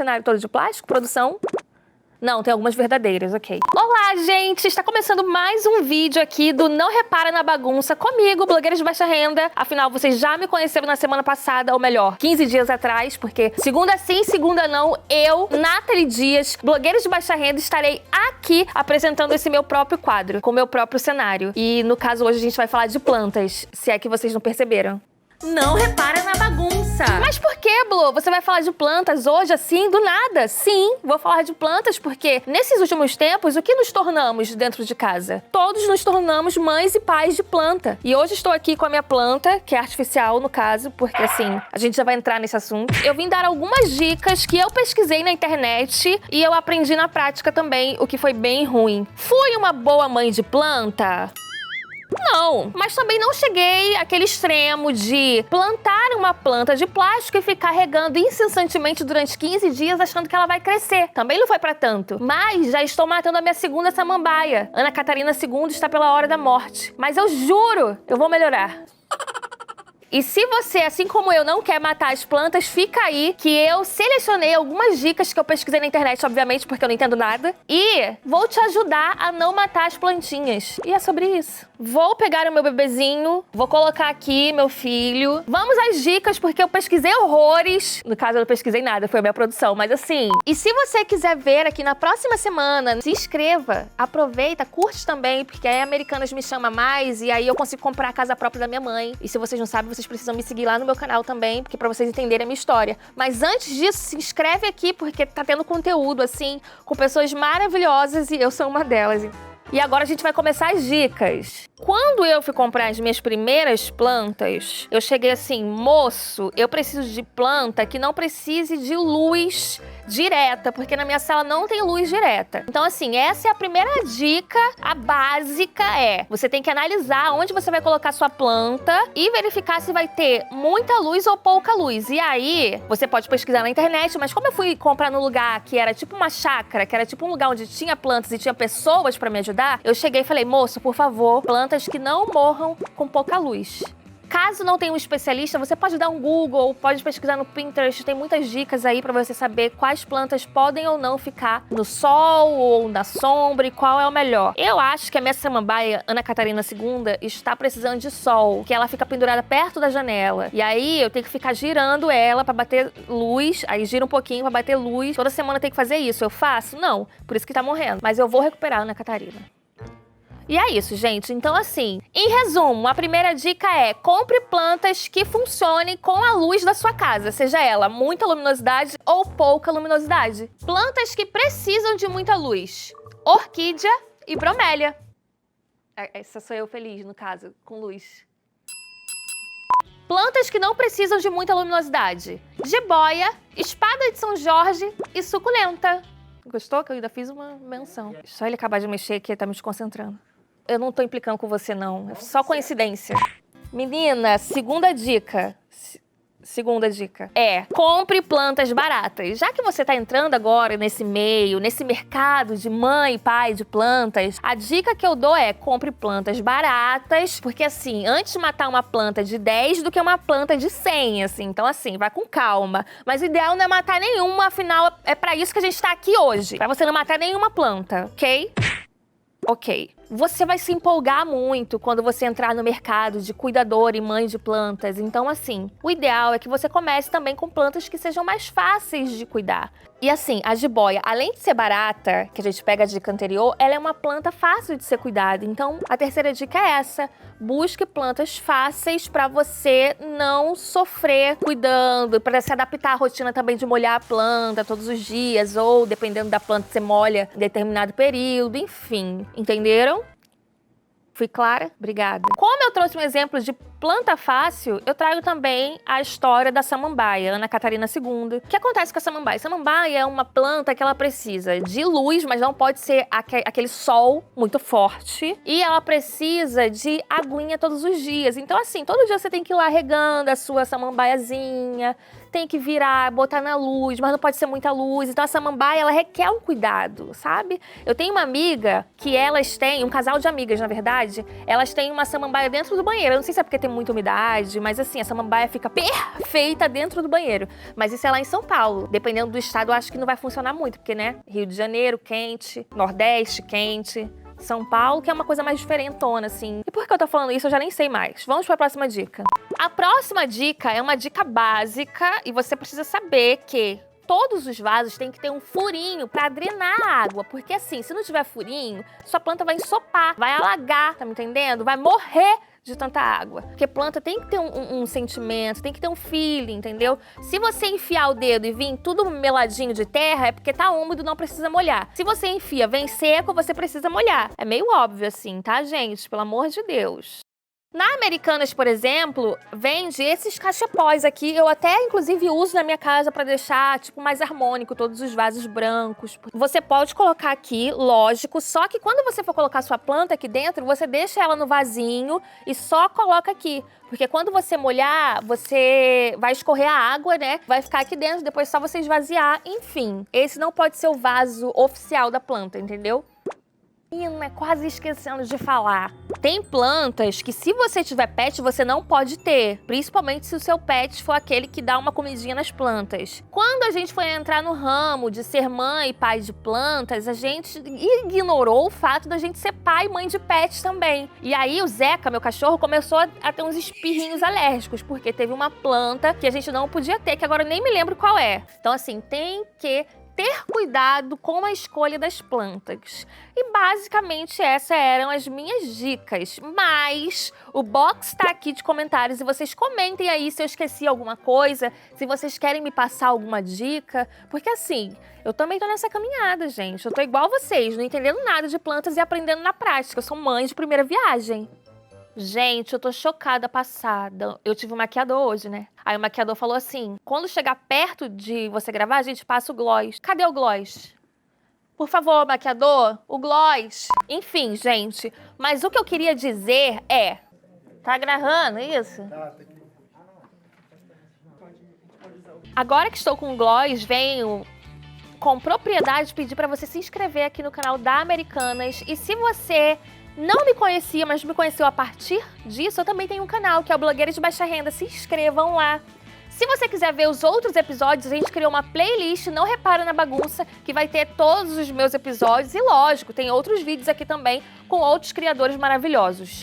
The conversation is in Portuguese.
cenário todo de plástico? Produção? Não, tem algumas verdadeiras, ok. Olá, gente! Está começando mais um vídeo aqui do Não Repara na Bagunça comigo, blogueira de baixa renda. Afinal, vocês já me conheceram na semana passada, ou melhor, 15 dias atrás, porque segunda sim, segunda não, eu, Nathalie Dias, blogueira de baixa renda, estarei aqui apresentando esse meu próprio quadro, com o meu próprio cenário. E no caso, hoje a gente vai falar de plantas, se é que vocês não perceberam. Não repara na bagunça. Mas por que, Blu? Você vai falar de plantas hoje, assim, do nada? Sim, vou falar de plantas porque nesses últimos tempos, o que nos tornamos dentro de casa? Todos nos tornamos mães e pais de planta. E hoje estou aqui com a minha planta, que é artificial no caso, porque assim, a gente já vai entrar nesse assunto. Eu vim dar algumas dicas que eu pesquisei na internet e eu aprendi na prática também, o que foi bem ruim. Fui uma boa mãe de planta? Não, mas também não cheguei àquele extremo de plantar uma planta de plástico e ficar regando incessantemente durante 15 dias achando que ela vai crescer. Também não foi pra tanto. Mas já estou matando a minha segunda samambaia. Ana Catarina II está pela hora da morte. Mas eu juro, eu vou melhorar. E se você, assim como eu, não quer matar as plantas, fica aí que eu selecionei algumas dicas que eu pesquisei na internet, obviamente, porque eu não entendo nada. E vou te ajudar a não matar as plantinhas. E é sobre isso. Vou pegar o meu bebezinho, vou colocar aqui meu filho. Vamos às dicas, porque eu pesquisei horrores. No caso, eu não pesquisei nada, foi a minha produção, mas assim... E se você quiser ver aqui na próxima semana, se inscreva, aproveita, curte também, porque aí Americanas me chama mais e aí eu consigo comprar a casa própria da minha mãe. E se vocês não sabem, vocês precisam me seguir lá no meu canal também, porque pra vocês entenderem a minha história. Mas antes disso, se inscreve aqui, porque tá tendo conteúdo, assim, com pessoas maravilhosas e eu sou uma delas. E agora a gente vai começar as dicas. Quando eu fui comprar as minhas primeiras plantas, eu cheguei assim, moço, eu preciso de planta que não precise de luz direta, porque na minha sala não tem luz direta. Então assim, essa é a primeira dica, a básica é, você tem que analisar onde você vai colocar sua planta e verificar se vai ter muita luz ou pouca luz. E aí, você pode pesquisar na internet, mas como eu fui comprar num lugar que era tipo uma chácara, que era tipo um lugar onde tinha plantas e tinha pessoas pra me ajudar, eu cheguei e falei, moço, por favor, plantas que não morram com pouca luz. Caso não tenha um especialista, você pode dar um Google, pode pesquisar no Pinterest, tem muitas dicas aí pra você saber quais plantas podem ou não ficar no sol ou na sombra e qual é o melhor. Eu acho que a minha samambaia, Ana Catarina II, está precisando de sol, que ela fica pendurada perto da janela. E aí eu tenho que ficar girando ela pra bater luz, aí gira um pouquinho pra bater luz. Toda semana eu tenho que fazer isso. Eu faço? Não, por isso que tá morrendo. Mas eu vou recuperar a Ana Catarina. E é isso, gente. Então, assim, em resumo, a primeira dica é compre plantas que funcionem com a luz da sua casa, seja ela muita luminosidade ou pouca luminosidade. Plantas que precisam de muita luz. Orquídea e bromélia. Essa sou eu feliz, no caso, com luz. Plantas que não precisam de muita luminosidade. Jiboia, espada de São Jorge e suculenta. Gostou? Que eu ainda fiz uma menção. Só ele acabar de mexer aqui, tá me desconcentrando. Eu não tô implicando com você, não. É só coincidência. Menina, segunda dica é, compre plantas baratas. Já que você tá entrando agora nesse meio, nesse mercado de mãe e pai de plantas, a dica que eu dou é, compre plantas baratas, porque assim, antes de matar uma planta de 10 do que uma planta de 100, assim. Então assim, vai com calma. Mas o ideal não é matar nenhuma, afinal, é pra isso que a gente tá aqui hoje. Pra você não matar nenhuma planta, ok? Ok. Você vai se empolgar muito quando você entrar no mercado de cuidador e mãe de plantas. Então, assim, o ideal é que você comece também com plantas que sejam mais fáceis de cuidar. E assim, a jiboia, além de ser barata, que a gente pega a dica anterior, ela é uma planta fácil de ser cuidada. Então, a terceira dica é essa. Busque plantas fáceis para você não sofrer cuidando, para se adaptar à rotina também de molhar a planta todos os dias, ou dependendo da planta, você molha em determinado período, enfim. Entenderam? Fui clara? Obrigada. Como eu trouxe um exemplo de planta fácil, eu trago também a história da samambaia, Ana Catarina II. O que acontece com a samambaia? Samambaia é uma planta que ela precisa de luz, mas não pode ser aquele sol muito forte. E ela precisa de aguinha todos os dias. Então assim, todo dia você tem que ir lá regando a sua samambaiazinha, tem que virar, botar na luz, mas não pode ser muita luz. Então a samambaia, ela requer um cuidado, sabe? Eu tenho uma amiga que elas têm, um casal de amigas, na verdade, elas têm uma samambaia dentro do banheiro. Eu não sei se é porque tem ter muita umidade, mas assim, a samambaia fica perfeita dentro do banheiro. Mas isso é lá em São Paulo. Dependendo do estado, eu acho que não vai funcionar muito, porque, né, Rio de Janeiro, quente, Nordeste, quente, São Paulo, que é uma coisa mais diferentona, assim. E por que eu tô falando isso, eu já nem sei mais. Vamos pra próxima dica. A próxima dica é uma dica básica e você precisa saber que todos os vasos têm que ter um furinho pra drenar a água, porque assim, se não tiver furinho, sua planta vai ensopar, vai alagar, tá me entendendo? Vai morrer de tanta água. Porque planta tem que ter um sentimento, tem que ter um feeling, entendeu? Se você enfiar o dedo e vir tudo meladinho de terra, é porque tá úmido, não precisa molhar. Se você enfia, vem seco, você precisa molhar. É meio óbvio assim, tá, gente? Pelo amor de Deus. Na Americanas, por exemplo, vende esses cachepós aqui. Eu até, inclusive, uso na minha casa pra deixar, tipo, mais harmônico, todos os vasos brancos. Você pode colocar aqui, lógico, só que quando você for colocar sua planta aqui dentro, você deixa ela no vasinho e só coloca aqui. Porque quando você molhar, você vai escorrer a água, né? Vai ficar aqui dentro, depois é só você esvaziar. Enfim, esse não pode ser o vaso oficial da planta, entendeu? Menina, quase esquecendo de falar. Tem plantas que se você tiver pet, você não pode ter. Principalmente se o seu pet for aquele que dá uma comidinha nas plantas. Quando a gente foi entrar no ramo de ser mãe e pai de plantas, a gente ignorou o fato da gente ser pai e mãe de pets também. E aí o Zeca, meu cachorro, começou a ter uns espirrinhos alérgicos, porque teve uma planta que a gente não podia ter, que agora eu nem me lembro qual é. Então assim, tem que ter cuidado com a escolha das plantas. E basicamente essas eram as minhas dicas. Mas o box tá aqui de comentários e vocês comentem aí se eu esqueci alguma coisa, se vocês querem me passar alguma dica. Porque assim, eu também tô nessa caminhada, gente. Eu tô igual vocês, não entendendo nada de plantas e aprendendo na prática. Eu sou mãe de primeira viagem. Gente, eu tô chocada, passada. Eu tive um maquiador hoje, né? Aí o maquiador falou assim, quando chegar perto de você gravar, a gente passa o gloss. Cadê o gloss? Por favor, maquiador, o gloss. Enfim, gente, mas o que eu queria dizer é... Tá gravando isso? Agora que estou com o gloss, venho com propriedade pedir pra você se inscrever aqui no canal da Americanas. E se você não me conhecia, mas me conheceu a partir disso, eu também tenho um canal, que é o Blogueiras de Baixa Renda. Se inscrevam lá. Se você quiser ver os outros episódios, a gente criou uma playlist, Não Repara na Bagunça, que vai ter todos os meus episódios. E lógico, tem outros vídeos aqui também com outros criadores maravilhosos.